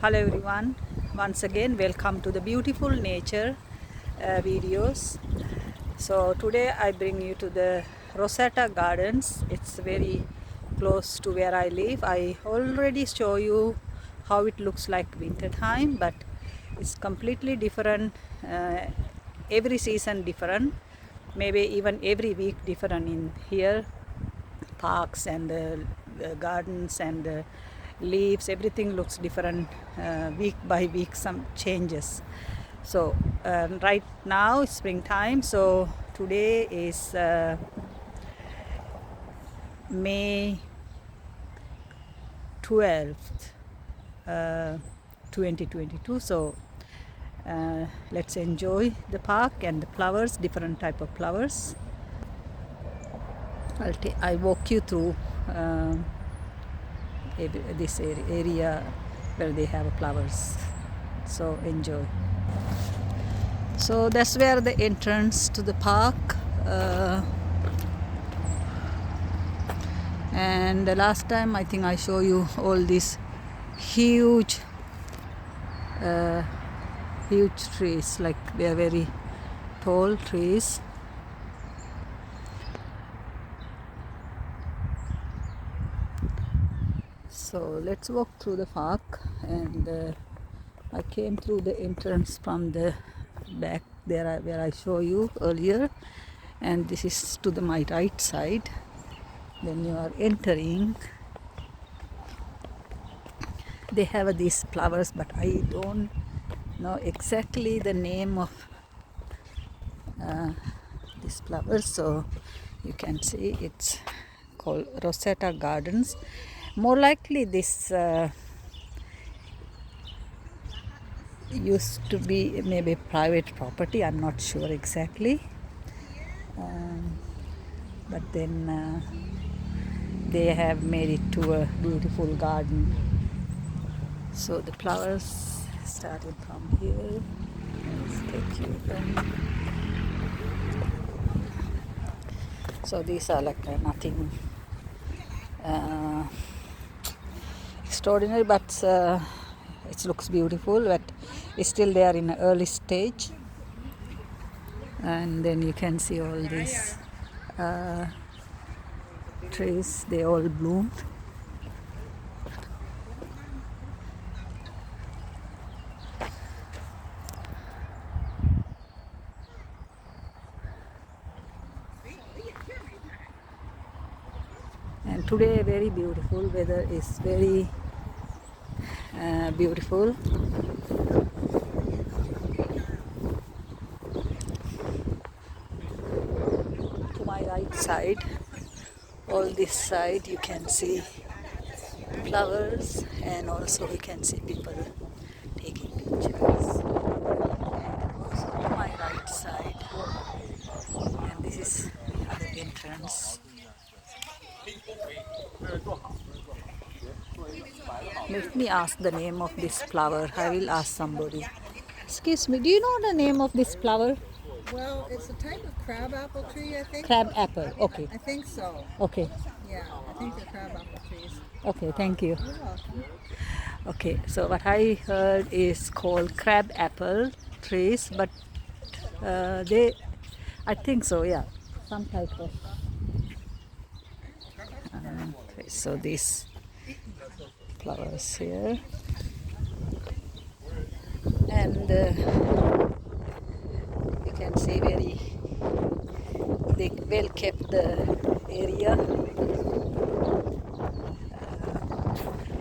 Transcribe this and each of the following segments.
Hello everyone, once again welcome to the beautiful nature videos. So today I bring you to the Rosetta Gardens. It's very close to where I live. I already show you how it looks like winter time, but it's completely different, every season different, maybe even every week different in here. Parks and the gardens and the leaves, everything looks different week by week, some changes. So right now it's springtime, so today is May 12th, 2022. So let's enjoy the park and the flowers, different type of flowers. I walk you through this area where they have flowers, so enjoy. So that's where the entrance to the park, and the last time I think I show you all these huge huge trees, like they are very tall trees. So let's walk through the park, and I came through the entrance from the back there where I show you earlier, and this is to my right side. When you are entering, they have these flowers, but I don't know exactly the name of these flowers. So you can see it's called Rosetta Gardens. More likely this used to be maybe private property, I'm not sure exactly, but then they have made it to a beautiful garden. So the flowers starting from here. Let's take you down. So these are like nothing extraordinary, but it looks beautiful, but it's still there in an early stage. And then you can see all these trees, they all bloom. And today very beautiful, weather is very beautiful. To my right side, all this side you can see flowers, and also we can see people taking pictures. Also to my right side, and this is the entrance. Let me ask the name of this flower. I will ask somebody. Excuse me, do you know the name of this flower? Well, it's a type of crabapple tree, I think. Crab apple. Okay. I think so. Okay. Yeah, I think they're crabapple trees. Okay, thank you. You're welcome. Okay, so what I heard is called crab apple trees, but I think so, yeah, some type of. Okay, so these flowers here, and you can see they well kept the area.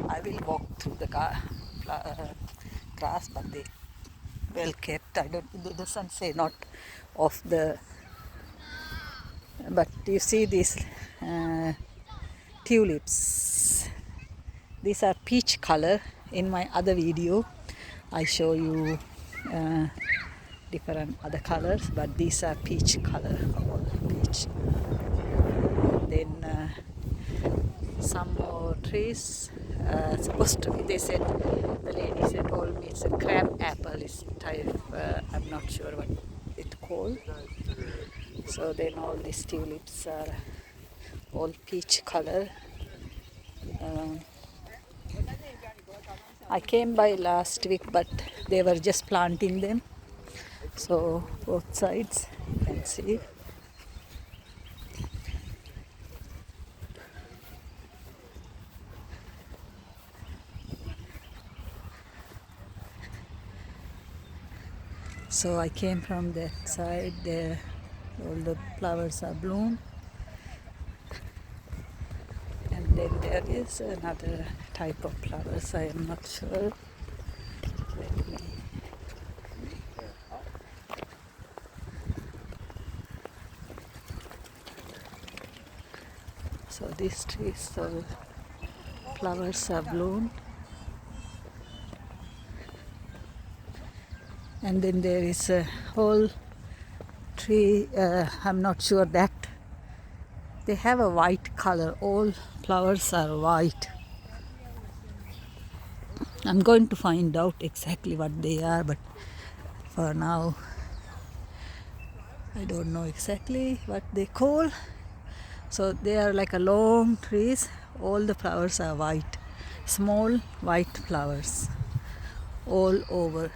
I will walk through the grass, but they well kept. It doesn't say not of the, but you see these tulips. These are peach color. In my other video I show you different other colors, but these are peach color, all peach. Then some more trees, supposed to be, they said, the lady said, told me it's a crab apple, it's type, I'm not sure what it called. So then all these tulips are all peach color. I came by last week, but they were just planting them. So both sides you can see. So I came from that side. There, all the flowers are bloom, and then there is another type of flowers. I am not sure. Let me. So these trees, all flowers are blown, and then there is a whole tree. I'm not sure that they have a white color. All flowers are white. I'm going to find out exactly what they are, but for now I don't know exactly what they call. So they are like a long trees. All the flowers are white, small white flowers all over.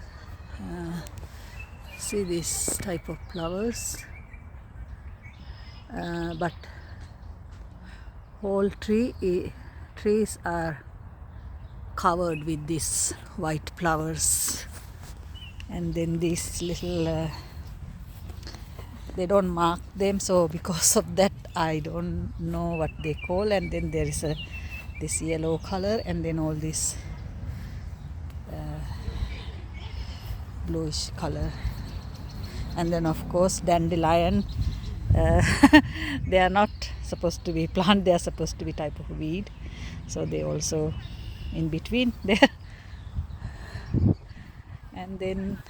See this type of flowers, but whole trees are covered with these white flowers. And then these little they don't mark them, so because of that I don't know what they call. And then there is this yellow color, and then all this bluish color, and then of course dandelion. uh, they are not supposed to be plant, they are supposed to be type of weed, so they also in between there. And then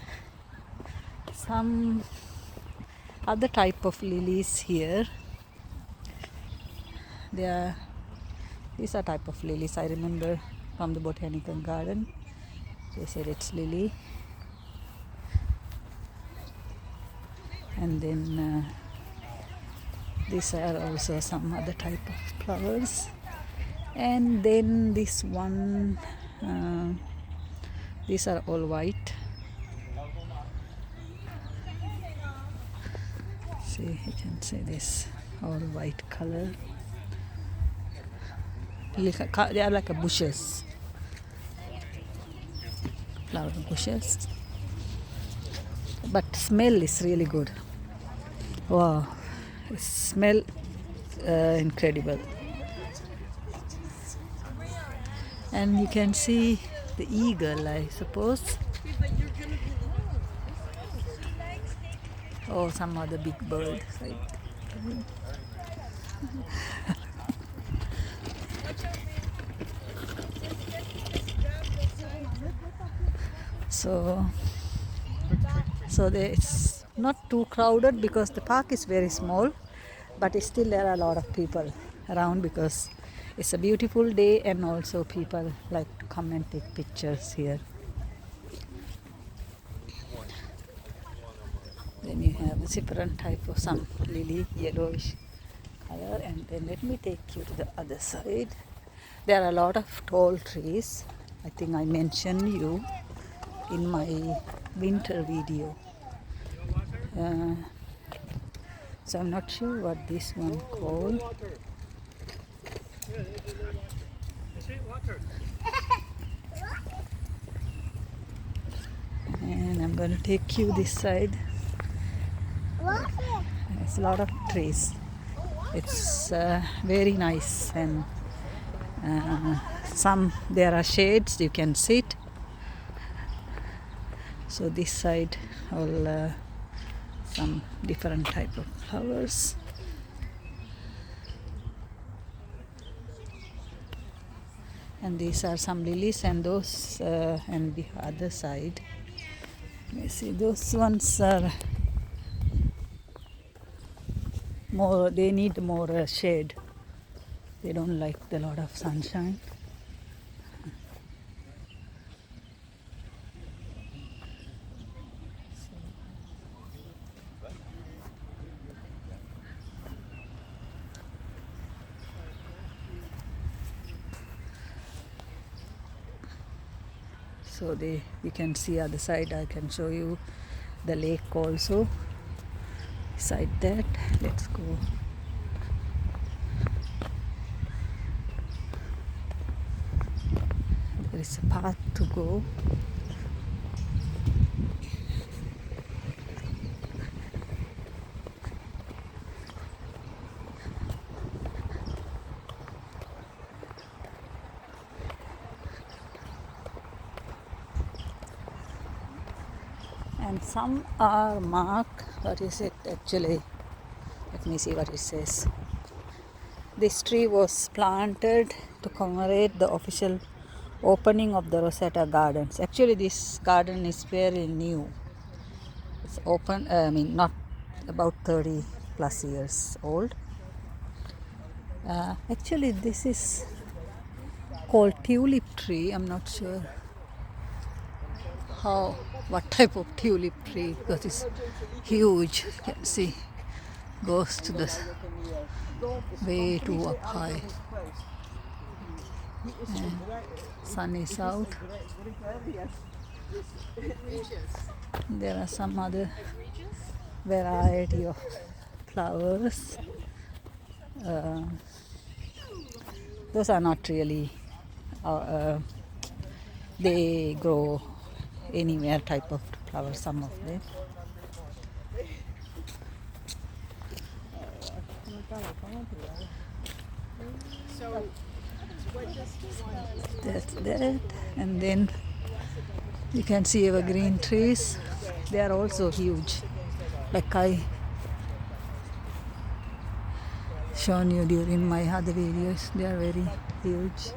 some other type of lilies here. These are type of lilies I remember from the botanical garden. They said it's lily. And then these are also some other type of flowers. And then this one, these are all white. See, you can see this all white color. They are like a bushes, flower bushes, but smell is really good. Wow, it smell incredible. And you can see the eagle, I suppose, or some other big bird. So it's not too crowded because the park is very small, but still there are a lot of people around because it's a beautiful day, and also people like to come and take pictures here. Then you have a different type of some lily, yellowish color. And then let me take you to the other side. There are a lot of tall trees. I think I mentioned you in my winter video. So I'm not sure what this one called. And I'm going to take you this side. There's a lot of trees. It's very nice, and there are shades you can sit. So this side all some different type of flowers. And these are some lilies, and those and the other side. Let me see, those ones are more, they need more shade. They don't like a lot of sunshine. So you can see other side. I can show you the lake also. Beside that, let's go. There is a path to go. And some are marked. What is it actually? Let me see what it says. This tree was planted to commemorate the official opening of the Rosetta Gardens. Actually, this garden is very new. It's open, not about 30 plus years old. Actually, this is called tulip tree. I'm not sure what type of tulip tree, because it's huge. You can see, goes to the way too up high. And sun is out. There are some other variety of flowers. Those are not really, they grow anywhere type of flowers, some of them. That's that. And then you can see evergreen trees. They are also huge. Like I shown you during my other videos, they are very huge.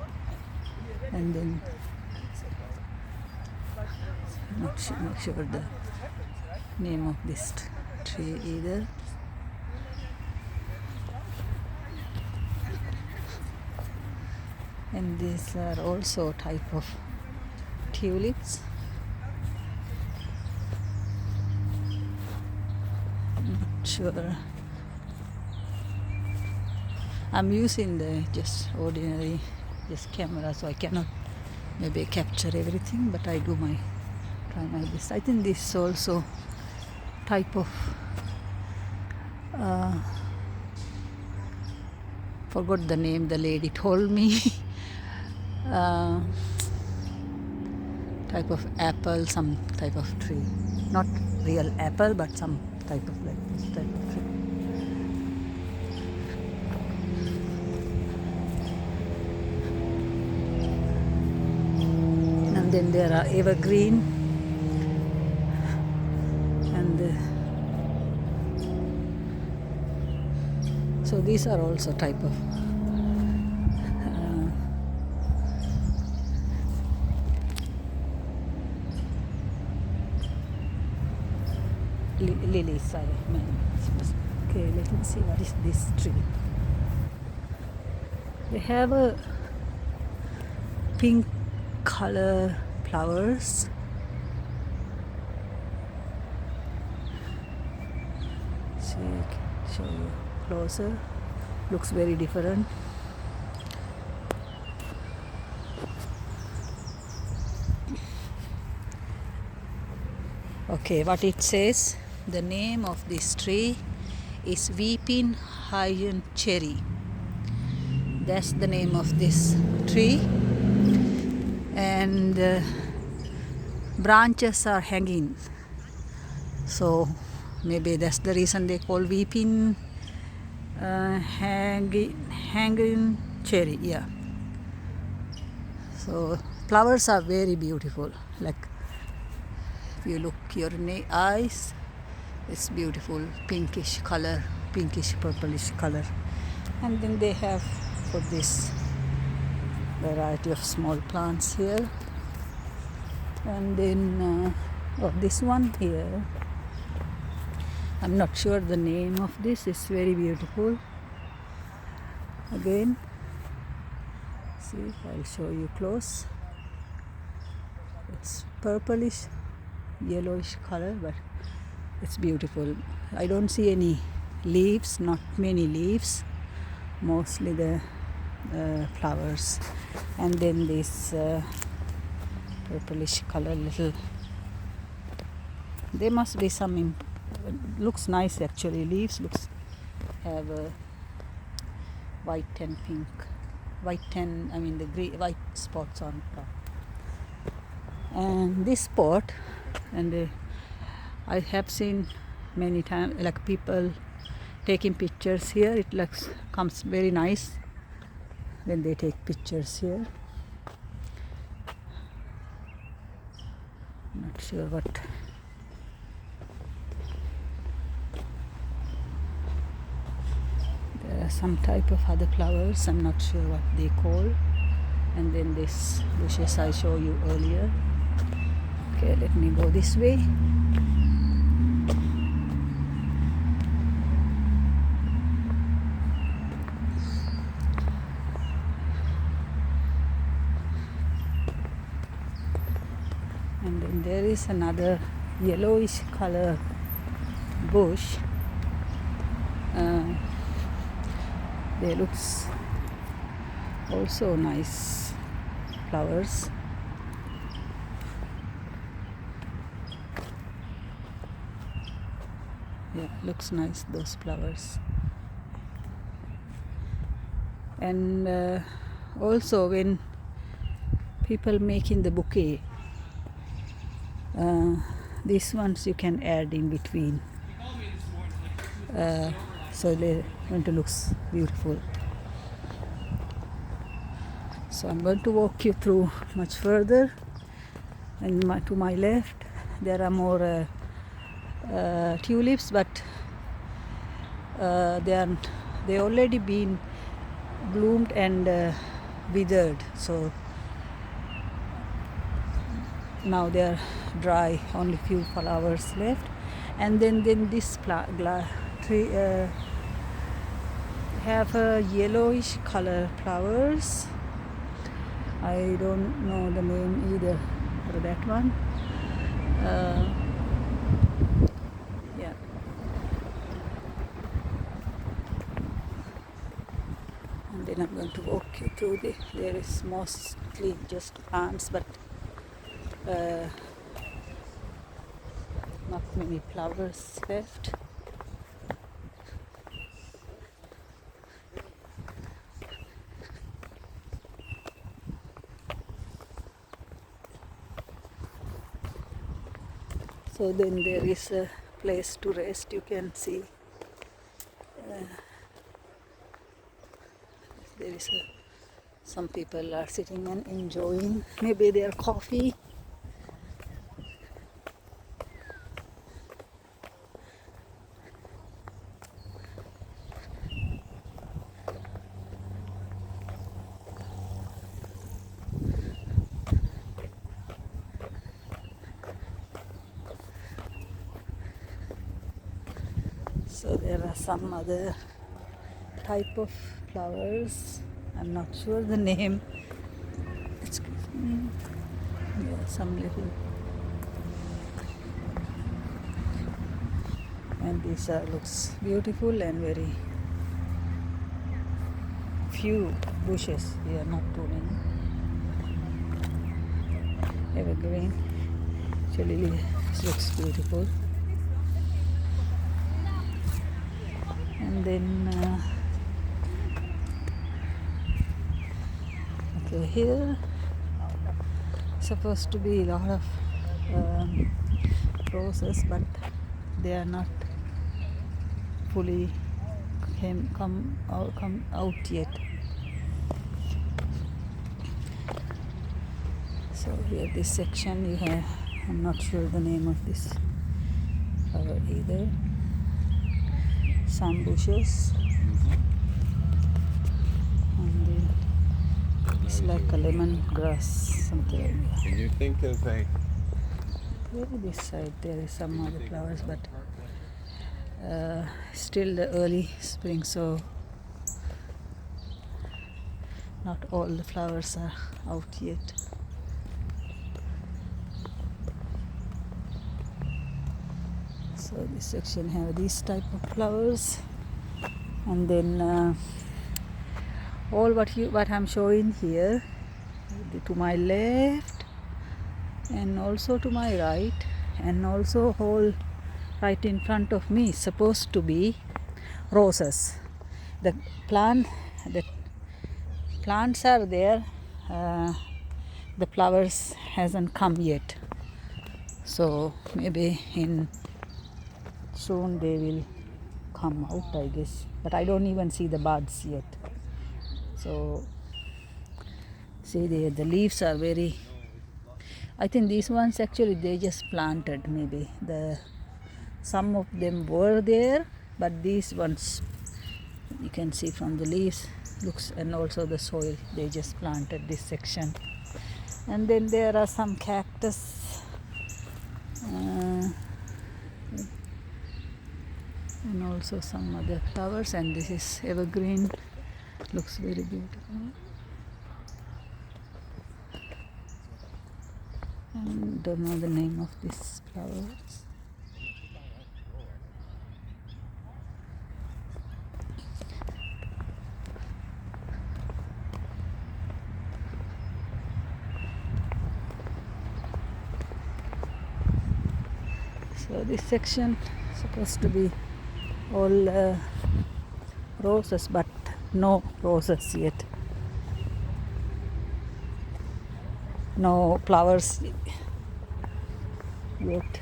And then not sure the name of this tree either. And these are also type of tulips. Not sure. I'm using the just ordinary camera, so I cannot maybe capture everything, but I try my best. I think this is also type of forgot the name, the lady told me. Type of apple, some type of tree, not real apple, but some type of like this type of tree. And then there are evergreen, and so these are also type of lilies. Okay, let me see what is this tree. They have a pink color flowers. See, I can show you closer. Looks very different. Okay, what it says, the name of this tree is weeping hyena cherry. That's the name of this tree. And branches are hanging. So maybe that's the reason they call weeping hanging cherry. Yeah. So flowers are very beautiful. Like if you look your eyes, it's beautiful pinkish color, pinkish purplish color. And then they have for this variety of small plants here. And then this one here, I'm not sure the name of this. It's very beautiful. Again, see, I'll show you close. It's purplish yellowish color, but it's beautiful. I don't see any leaves, not many leaves, mostly the flowers. And then this purplish color little. There must be some looks nice actually. Leaves looks have a white and pink, the white spots on top. And this spot, and I have seen many times like people taking pictures here. It comes very nice when they take pictures here. Not sure what. There are some type of other flowers. I'm not sure what they call. And then this bushes I showed you earlier. Okay, let me go this way. And then there is another yellowish color bush. They looks also nice flowers. Yeah, looks nice, those flowers. And also when people making the bouquet, these ones you can add in between, so they're going to look beautiful. So I'm going to walk you through much further, and to my left there are more tulips, but they already been bloomed and withered, so now they are dry, only few flowers left. And then this tree have a yellowish color flowers. I don't know the name either for that one. Yeah. And then I'm going to walk you through there is mostly just plants, but not many flowers left. So then there is a place to rest, you can see. There is some people are sitting and enjoying maybe their coffee. So there are some other type of flowers. I'm not sure the name. Excuse me. Yeah, some little. And these looks beautiful and very few bushes here, not too many. Evergreen. Actually, this looks beautiful. And then okay, here supposed to be a lot of roses, but they are not fully come out yet. So here this section you have, I'm not sure the name of this flower either. Some bushes, and then it's like a lemongrass, something like that. Can you think of a... Maybe this side there is some other flowers, but still the early spring, so not all the flowers are out yet. So this section have these type of flowers, and then all what I'm showing here, to my left and also to my right, and also whole right in front of me is supposed to be roses. The plant, the plants are there, the flowers hasn't come yet, so maybe in soon they will come out, I guess, but I don't even see the buds yet. So see, the leaves are very, I think these ones actually they just planted, maybe some of them were there, but these ones you can see from the leaves looks, and also the soil they just planted this section. And then there are some cactus, and also some other flowers, and this is evergreen, looks very beautiful. And don't know the name of these flowers. So this section is supposed to be all roses, but no roses yet. No flowers yet.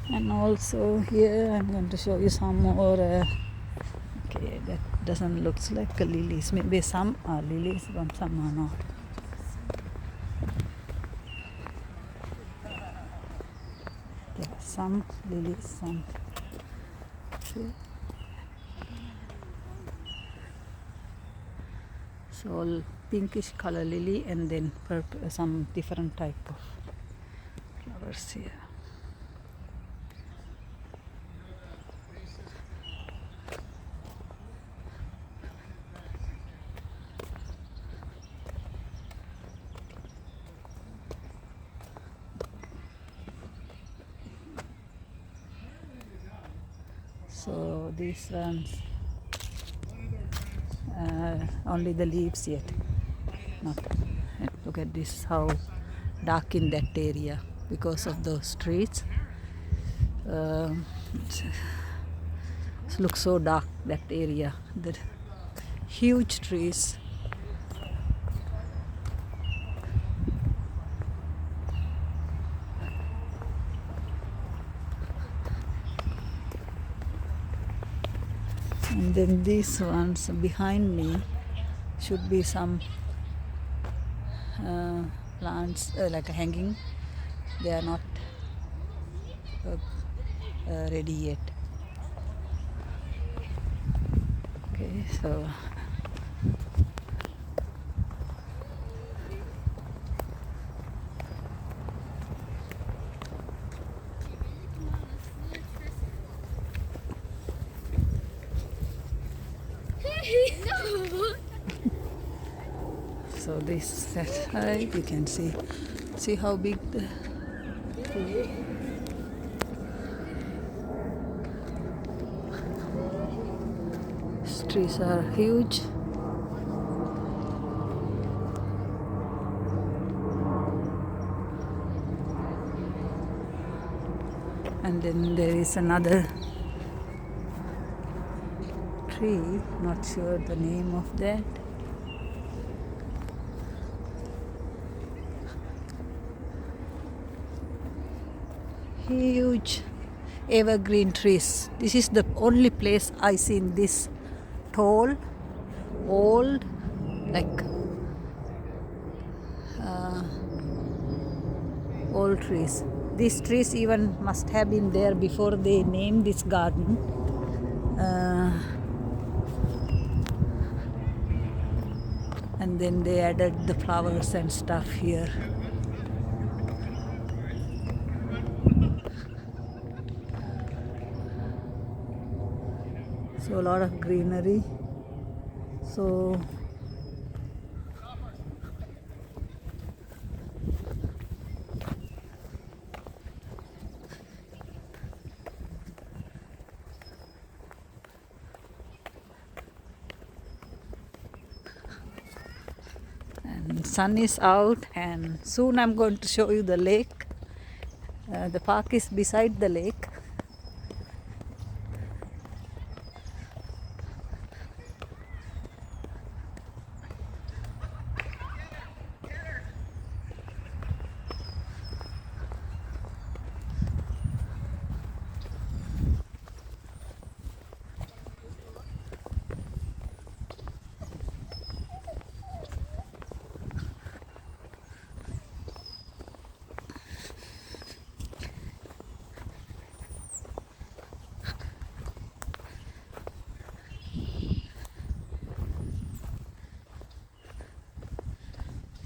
And also here I'm going to show you some more. Okay, that doesn't look like lilies. Maybe some are lilies, but some are not. Yeah, some lilies, some. See? So all pinkish color lily, and then purple, some different type of flowers here. So these ones, only the leaves yet. Not. Look at this, how dark in that area because of those trees. It looks so dark, that area. The huge trees. And then these ones behind me should be some plants like hanging. They are not ready yet. Okay, so so this side you can see how big the trees are, huge. And then there is another tree, not sure the name of that. Huge evergreen trees. This is the only place I seen this tall, old, like old trees. These trees even must have been there before they named this garden. And then they added the flowers and stuff here. So a lot of greenery. So and sun is out, and soon I'm going to show you the lake. The park is beside the lake.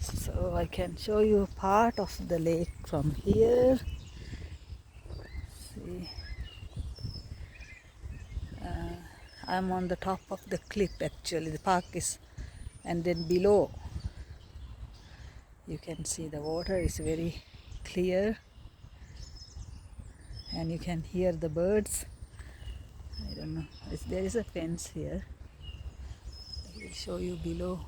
So I can show you part of the lake from here. See, I'm on the top of the cliff actually. The park is, and then below you can see the water is very clear, and you can hear the birds. I don't know, there is a fence here. I will show you below.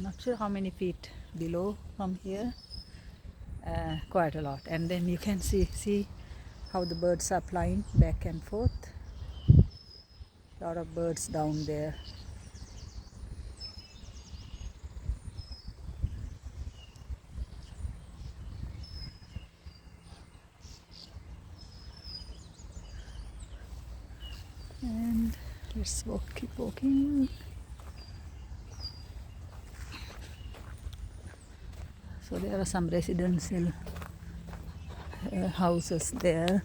Not sure how many feet below from here. Quite a lot. And then you can see how the birds are flying back and forth. A lot of birds down there. And let's keep walking. So there are some residential houses there.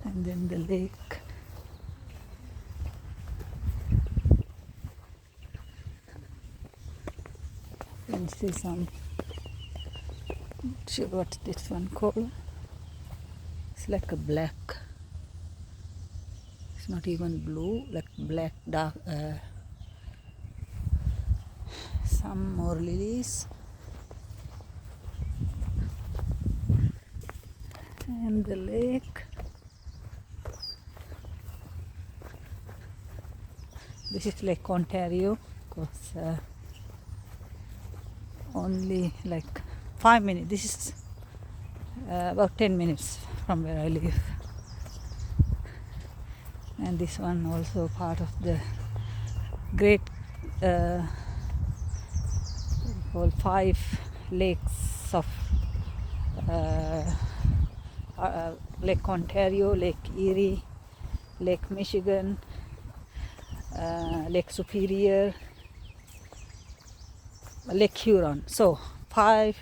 And then the lake. You can see some, not sure what this one called. It's like a black. It's not even blue, like black dark. Some more lilies. And the lake. This is Lake Ontario, because only like 5 minutes. This is about 10 minutes from where I live. And this one also part of the great called 5 lakes of Lake Ontario, Lake Erie, Lake Michigan, Lake Superior, Lake Huron. So 5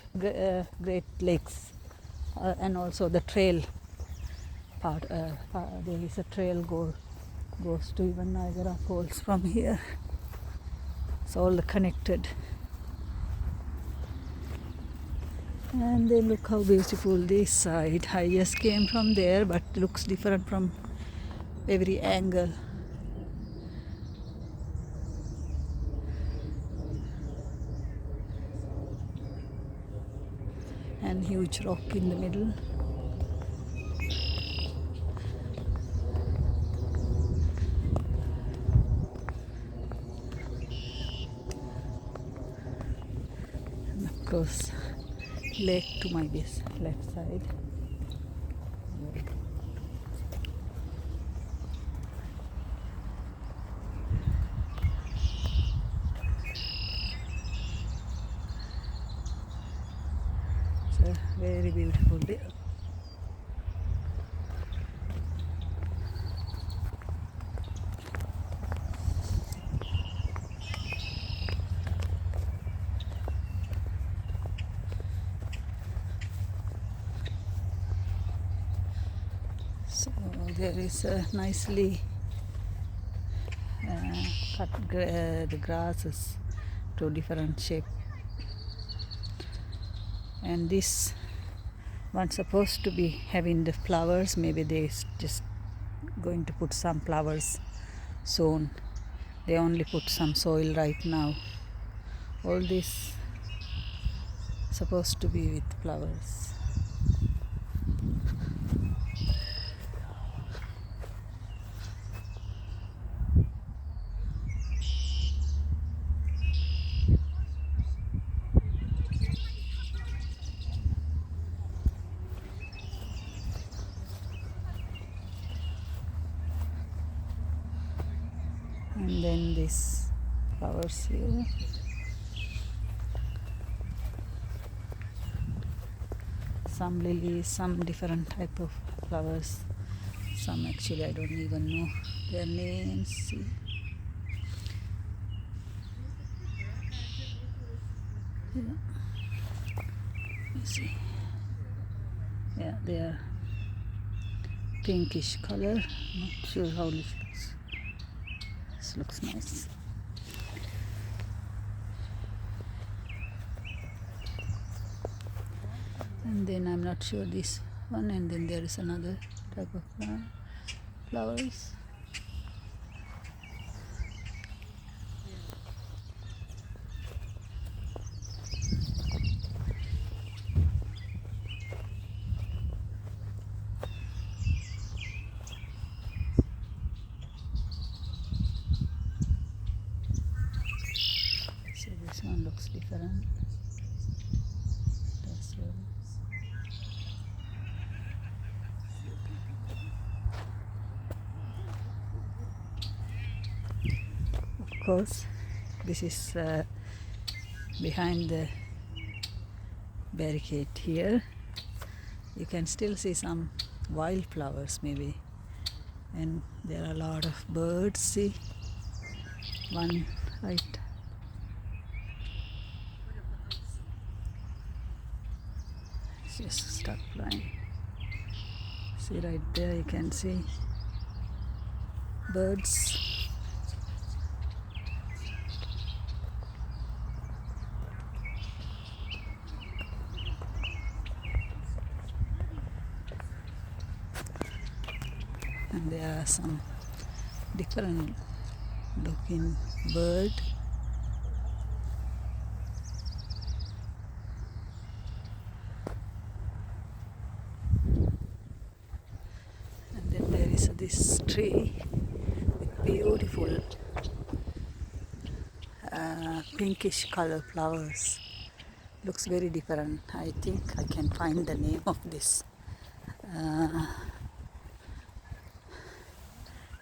great lakes, and also the trail part. There is a trail goes to even Niagara Falls from here. It's all connected. And then look how beautiful this side. I just came from there, but looks different from every angle. And huge rock in the middle. And of course, lake to my left side. It's a very beautiful day. So there is a nicely cut the grasses to different shape, and this one supposed to be having the flowers. Maybe they just going to put some flowers soon. They only put some soil right now. All this supposed to be with flowers. And then these flowers here. Some lilies, some different type of flowers. Some actually I don't even know their names. See. Yeah. You see. Yeah, they are pinkish color. Not sure how this looks. This looks nice. And then I'm not sure this one, and then there is another type of flowers. So this one looks different. That's all. Of course, this is behind the barricade here. You can still see some wildflowers maybe, and there are a lot of birds. See, one right. It's just stuck flying. See right there, you can see birds. And there are some different looking bird. And then there is this tree with beautiful pinkish color flowers. Looks very different. I think I can find the name of this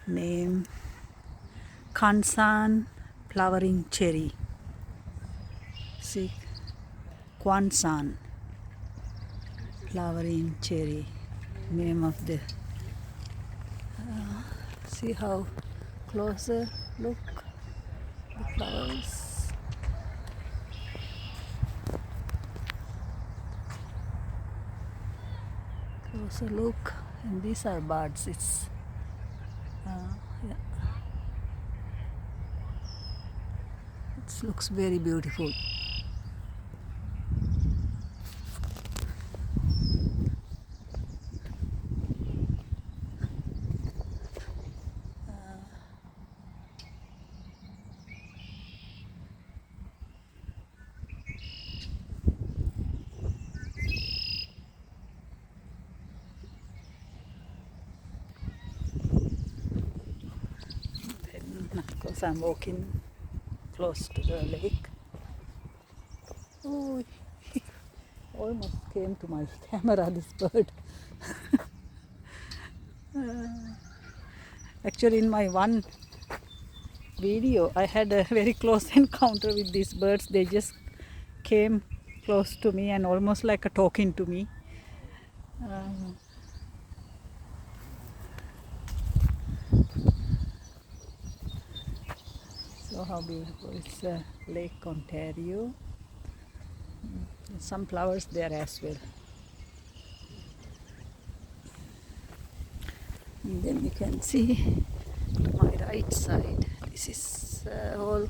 name. Kansan flowering cherry. See, Kwansan flowering cherry, name of the. See how closer look the flowers. Closer look, and these are birds. It's yeah. It looks very beautiful. Then of course I'm walking close to the lake. Oh, almost came to my camera, this bird. Actually, in my one video, I had a very close encounter with these birds. They just came close to me and almost like a talking to me. So how beautiful. It's Lake Ontario. Some flowers there as well. And then you can see to my right side, this is all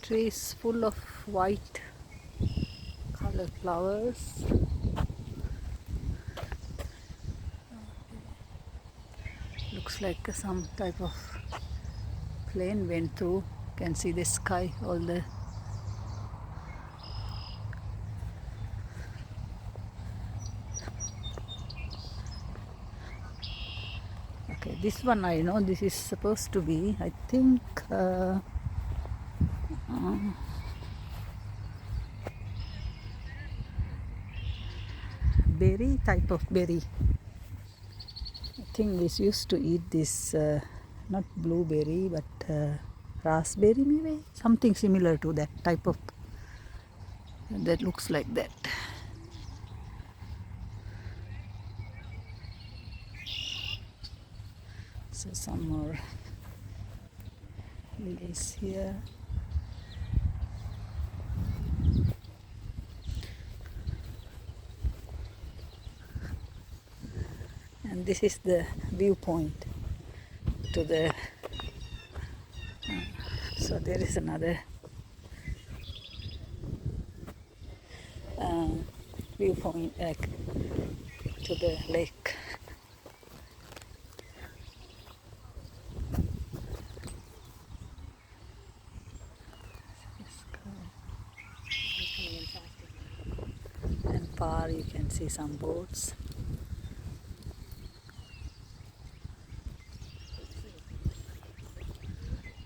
trees full of white colored flowers. Looks like some type of plane went through. You can see the sky, all the okay, this one I know this is supposed to be, I think berry, type of berry. I think we used to eat this, not blueberry, but raspberry maybe, something similar to that type of, that looks like that. So some more lilies here. And this is the viewpoint to the, so there is another viewpoint to the lake. And far you can see some boats.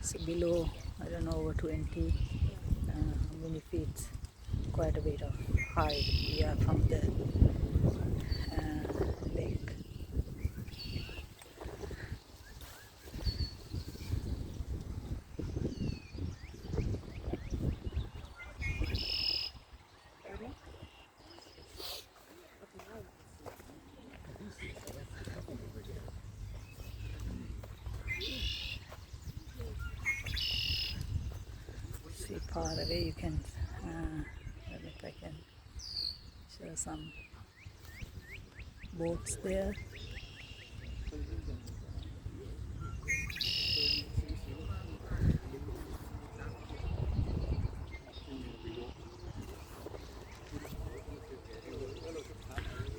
So below, I don't know, over 20 many feet, quite a bit of high we are from the lake. See far away you can, if I can show some boats there.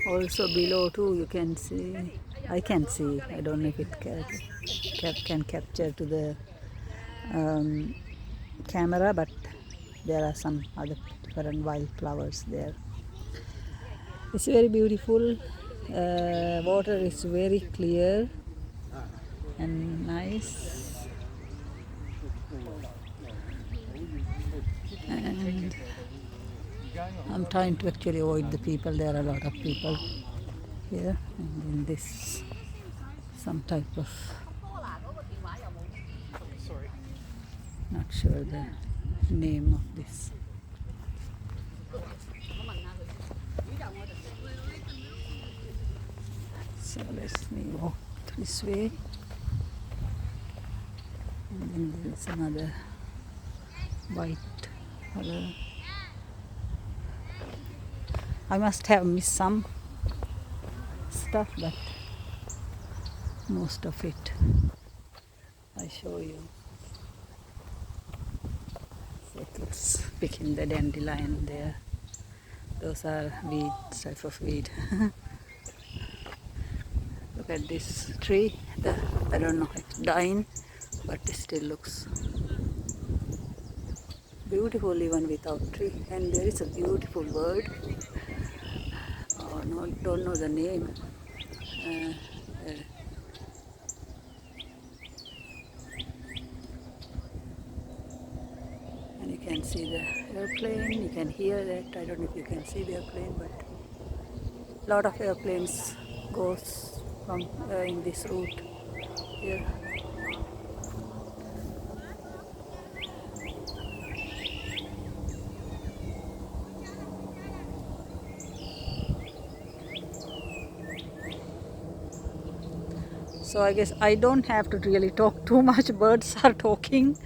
Also below too you can see, I can see, I don't know if it can capture to the camera, but there are some other different wildflowers there. It's very beautiful. Water is very clear and nice. And I'm trying to actually avoid the people. There are a lot of people here, and in this some type of, not sure the name of this. So let's me walk this way, and then there's another white color. I must have missed some stuff, but most of it I show you. So it's picking the dandelion there. Those are weeds, type of weed. Look at this tree. I don't know if it's dying, but it still looks beautiful even without tree. And there is a beautiful bird. Oh no, don't know the name. And you can see the airplane. You can hear that. I don't know if you can see the airplane, but a lot of airplanes goes from in this route here. So I guess I don't have to really talk too much. Birds are talking.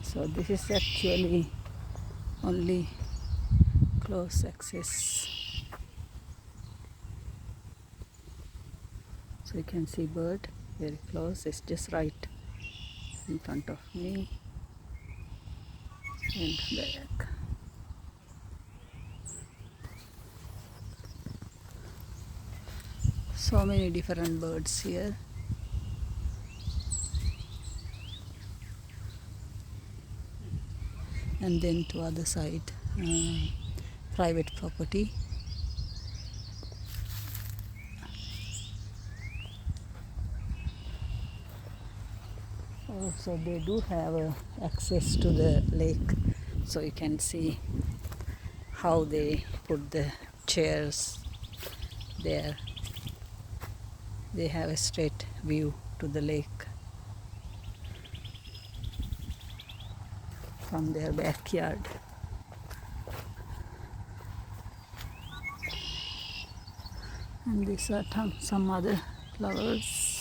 So this is actually only close access. So you can see bird very close. It's just right in front of me and back. So many different birds here. And then to other side, private property. Also they do have access to the lake, so you can see how they put the chairs there. They have a straight view to the lake from their backyard. And these are some other flowers.